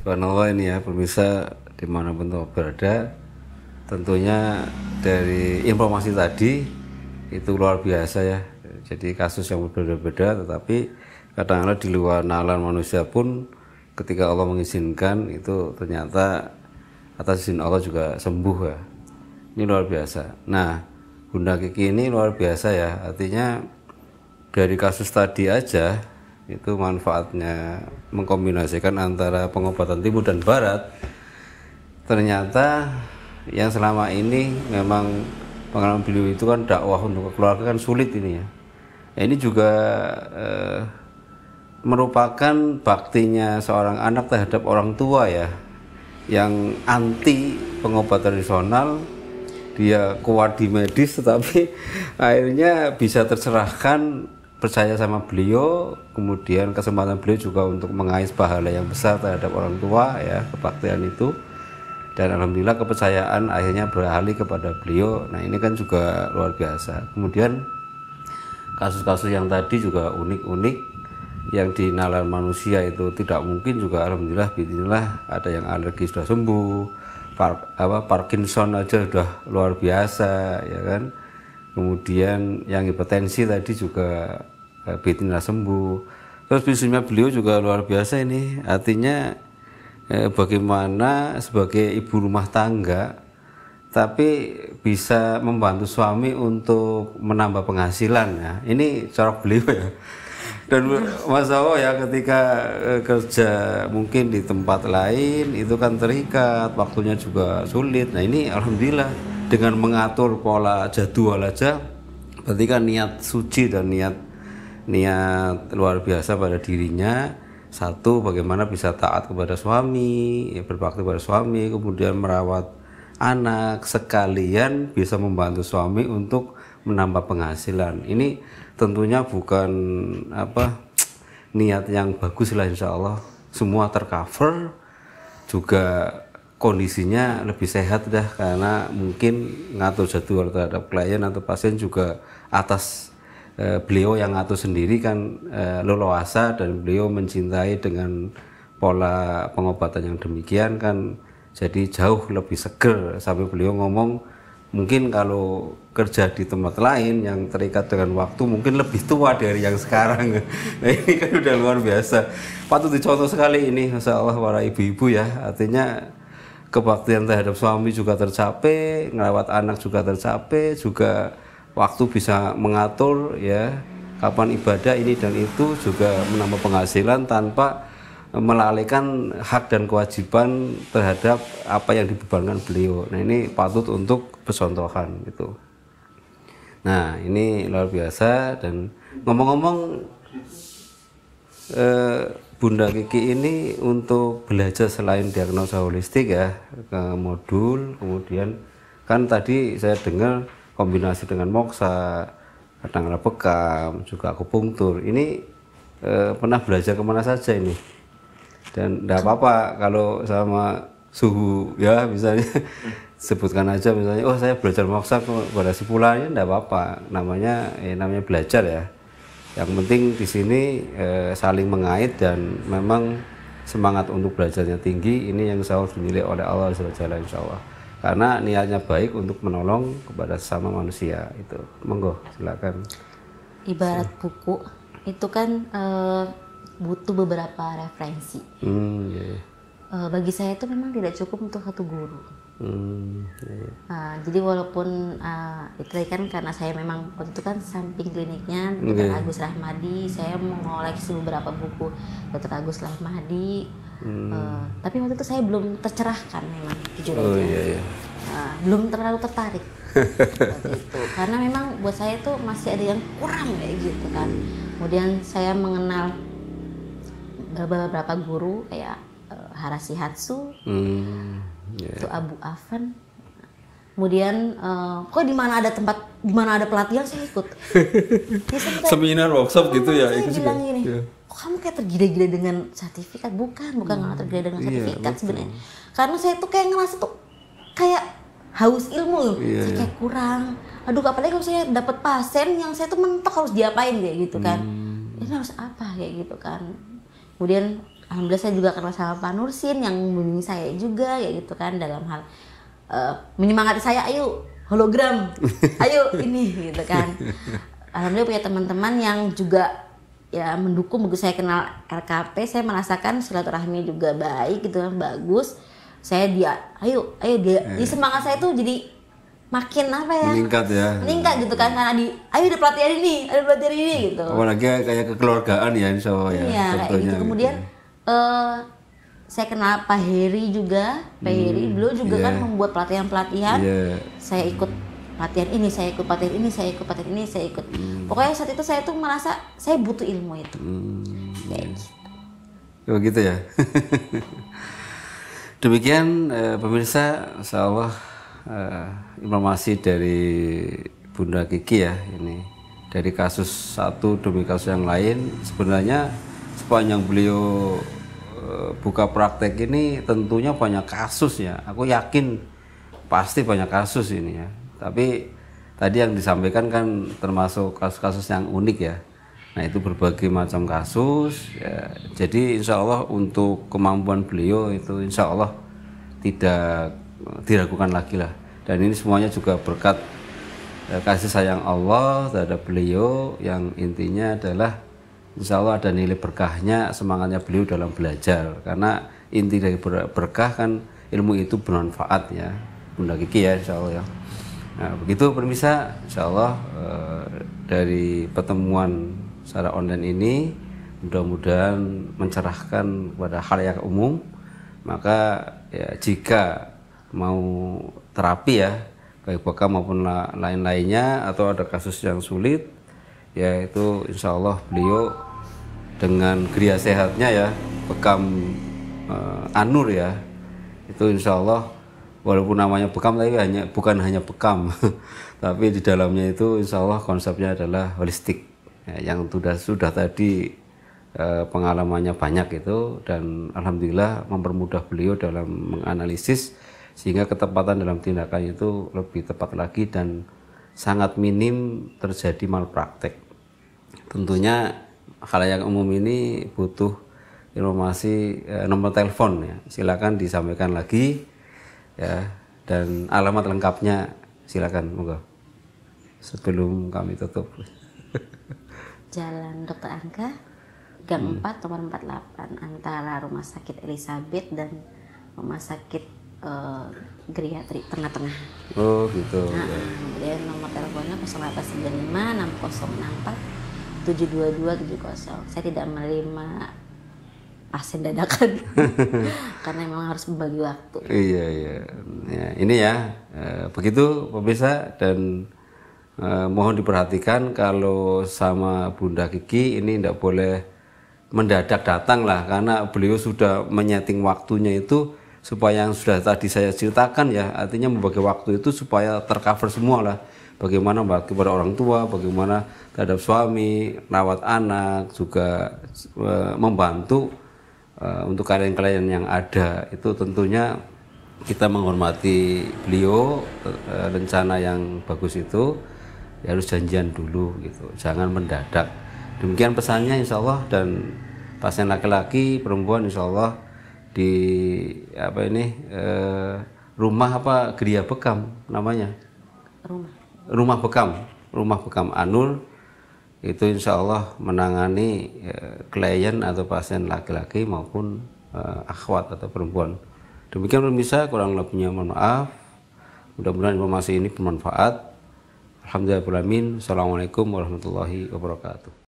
Subhanallah ini ya pemirsa dimanapun tuh berada, tentunya dari informasi tadi itu luar biasa ya. Jadi kasus yang berbeda-beda, tetapi kadang-kadang di luar nalar manusia pun ketika Allah mengizinkan itu ternyata atas izin Allah juga sembuh ya. Ini luar biasa. Nah, Bunda Kiki ini luar biasa ya. Artinya dari kasus tadi aja itu manfaatnya mengkombinasikan antara pengobatan timur dan barat. Ternyata yang selama ini memang pengalaman beliau itu kan dakwah untuk keluarga kan sulit ini ya. Ini juga merupakan baktinya seorang anak terhadap orang tua ya, yang anti pengobatan tradisional, dia kuat di medis tetapi akhirnya bisa tercerahkan, percaya sama beliau, kemudian kesempatan beliau juga untuk mengais pahala yang besar terhadap orang tua ya, kebaktian itu, dan alhamdulillah kepercayaan akhirnya beralih kepada beliau. Nah ini kan juga luar biasa. Kemudian kasus-kasus yang tadi juga unik-unik, yang di nalar manusia itu tidak mungkin juga alhamdulillah bismillah, ada yang alergi sudah sembuh, Parkinson aja sudah luar biasa ya kan. Kemudian yang hipertensi tadi juga bismillah sembuh. Terus bisnisnya beliau juga luar biasa ini, artinya bagaimana sebagai ibu rumah tangga tapi bisa membantu suami untuk menambah penghasilan ya. Ini cara beliau ya. Dan Masya Allah ya, ketika kerja mungkin di tempat lain itu kan terikat, waktunya juga sulit. Nah ini alhamdulillah dengan mengatur pola jadwal aja, berarti kan niat suci dan niat luar biasa pada dirinya. Satu, bagaimana bisa taat kepada suami, ya, berbakti kepada suami, kemudian merawat anak, sekalian bisa membantu suami untuk menambah penghasilan. Ini tentunya bukan niat yang bagus lah, insya Allah semua tercover, juga kondisinya lebih sehat dah, karena mungkin ngatur jadwal terhadap klien atau pasien juga atas beliau yang ngatur sendiri kan, leluasa, dan beliau mencintai dengan pola pengobatan yang demikian kan, jadi jauh lebih seger. Sampai beliau ngomong mungkin kalau kerja di tempat lain yang terikat dengan waktu mungkin lebih tua dari yang sekarang. Nah ini kan udah luar biasa, patut dicontoh sekali ini, Masya Allah para ibu-ibu ya. Artinya kebaktian terhadap suami juga tercapai, ngerawat anak juga tercapai, juga waktu bisa mengatur ya kapan ibadah ini dan itu, juga menambah penghasilan tanpa melalaikan hak dan kewajiban terhadap apa yang dibebankan beliau. Nah ini patut untuk percontohan gitu. Nah ini luar biasa. Dan ngomong-ngomong, Bunda Kiki ini untuk belajar selain diagnosa holistik ya, ke modul, kemudian kan tadi saya dengar kombinasi dengan moksa, kadang-kadang bekam, juga akupunktur. Ini pernah belajar kemana saja ini? Dan tidak apa-apa kalau sama suhu ya, misalnya sebutkan aja misalnya, oh saya belajar moksa kepada si fulan, ya tidak apa-apa, namanya belajar ya. Yang penting di sini saling mengait dan memang semangat untuk belajarnya tinggi. Ini yang selalu dinilai oleh Allah SWT, insya Allah, karena niatnya baik untuk menolong kepada sesama manusia. Itu monggo silakan. Ibarat buku itu kan butuh beberapa referensi. Yeah. Bagi saya itu memang tidak cukup untuk satu guru. Yeah. Jadi walaupun itu kan karena saya memang waktu itu kan samping kliniknya Dr. Agus Rahmadi, saya mengoleksi beberapa buku Dr. Agus Rahmadi. Tapi waktu itu saya belum tercerahkan memang, jujur aja. Belum terlalu tertarik waktu itu, karena memang buat saya itu masih ada yang kurang kayak gitu kan. Kemudian saya mengenal beberapa guru kayak Harasi Hatsu, itu Abu Afan. Kemudian kok di mana ada pelatihan saya ikut. Seminar, workshop gitu ya. Saya bilang gini, kamu kayak tergila-gila dengan sertifikat? Bukan tergila dengan sertifikat sebenarnya. Karena saya tuh kayak ngerasa tuh kayak haus ilmu, saya kayak kurang. Aduh, apalagi kalau saya dapat pasien yang saya tuh mentok harus diapain kayak gitu kan. Ini harus apa kayak gitu kan. Kemudian alhamdulillah saya juga kenal sama Pak Nursin yang membimbing saya juga ya gitu kan, dalam hal menyemangati saya, ayo hologram, ayo ini gitu kan. Alhamdulillah punya teman-teman yang juga ya mendukung. Begitu saya kenal RKP, saya merasakan silaturahmi juga baik gitu kan, bagus. Saya ayo dia, di semangat saya tuh jadi makin apa ya? Meningkat gitu kan, karena ayo ada pelatihan ini gitu. Apalagi kayak kekeluargaan ya, insya Allah ya. Iya kayak gitu. Kemudian saya kenal Pak Heri juga, Pak Heri beliau juga kan membuat pelatihan-pelatihan. Saya ikut pelatihan ini, saya ikut pelatihan ini, saya ikut pelatihan ini, saya ikut. Pokoknya saat itu saya tuh merasa saya butuh ilmu itu. Kayak gitu. Begitu ya. Demikian pemirsa, insyaallah informasi dari Bunda Kiki ya, ini dari kasus satu demi kasus yang lain. Sebenarnya sepanjang beliau buka praktek ini tentunya banyak kasus ya, aku yakin pasti banyak kasus ini ya. Tapi tadi yang disampaikan kan termasuk kasus-kasus yang unik ya. Nah itu berbagai macam kasus ya. Jadi insya Allah untuk kemampuan beliau itu insya Allah tidak diragukan lagi lah. Dan ini semuanya juga berkat kasih sayang Allah terhadap beliau, yang intinya adalah insya Allah ada nilai berkahnya, semangatnya beliau dalam belajar. Karena inti dari berkah kan ilmu itu bermanfaat ya, Bunda Kiki ya, insya Allah ya. Nah begitu pemirsa, insya Allah dari pertemuan secara online ini mudah-mudahan mencerahkan kepada khalayak umum. Maka ya, jika mau terapi ya, baik bekam maupun lain-lainnya, atau ada kasus yang sulit, ya itu insya Allah beliau dengan geria sehatnya ya, bekam Anur ya, itu insya Allah walaupun namanya bekam tapi bukan hanya bekam tapi di dalamnya itu insya Allah konsepnya adalah holistik ya, yang sudah tadi pengalamannya banyak itu, dan alhamdulillah mempermudah beliau dalam menganalisis sehingga ketepatan dalam tindakan itu lebih tepat lagi dan sangat minim terjadi malpraktek. Tentunya khalayak umum ini butuh informasi nomor telepon ya, silakan disampaikan lagi ya, dan alamat lengkapnya silakan monggo sebelum kami tutup. Jalan Dr. Angka, Gang 4 nomor 48 antara Rumah Sakit Elizabeth dan Rumah Sakit Geriatri tengah-tengah. Oh gitu. Nah, kemudian nomor teleponnya 0895 6064 72270. Saya tidak menerima pasien dadakan karena memang harus membagi waktu. Iya. Ya, ini ya begitu pemirsa, dan mohon diperhatikan kalau sama Bunda Kiki ini tidak boleh mendadak datang lah, karena beliau sudah menyeting waktunya itu supaya yang sudah tadi saya ceritakan ya, artinya membagi waktu itu supaya tercover semua lah. Bagaimana bagi para orang tua, bagaimana terhadap suami, rawat anak, juga membantu untuk klien-klien yang ada. Itu tentunya kita menghormati beliau, rencana yang bagus itu ya harus janjian dulu gitu, jangan mendadak. Demikian pesannya insya Allah, dan pasien laki-laki, perempuan insya Allah di rumah geria bekam namanya, rumah bekam Anur itu insya Allah menangani klien atau pasien laki-laki maupun akhwat atau perempuan. Demikian pemirsa, kurang lebihnya mohon maaf. Mudah-mudahan informasi ini bermanfaat. Alhamdulillahirabbil alamin. Assalamualaikum warahmatullahi wabarakatuh.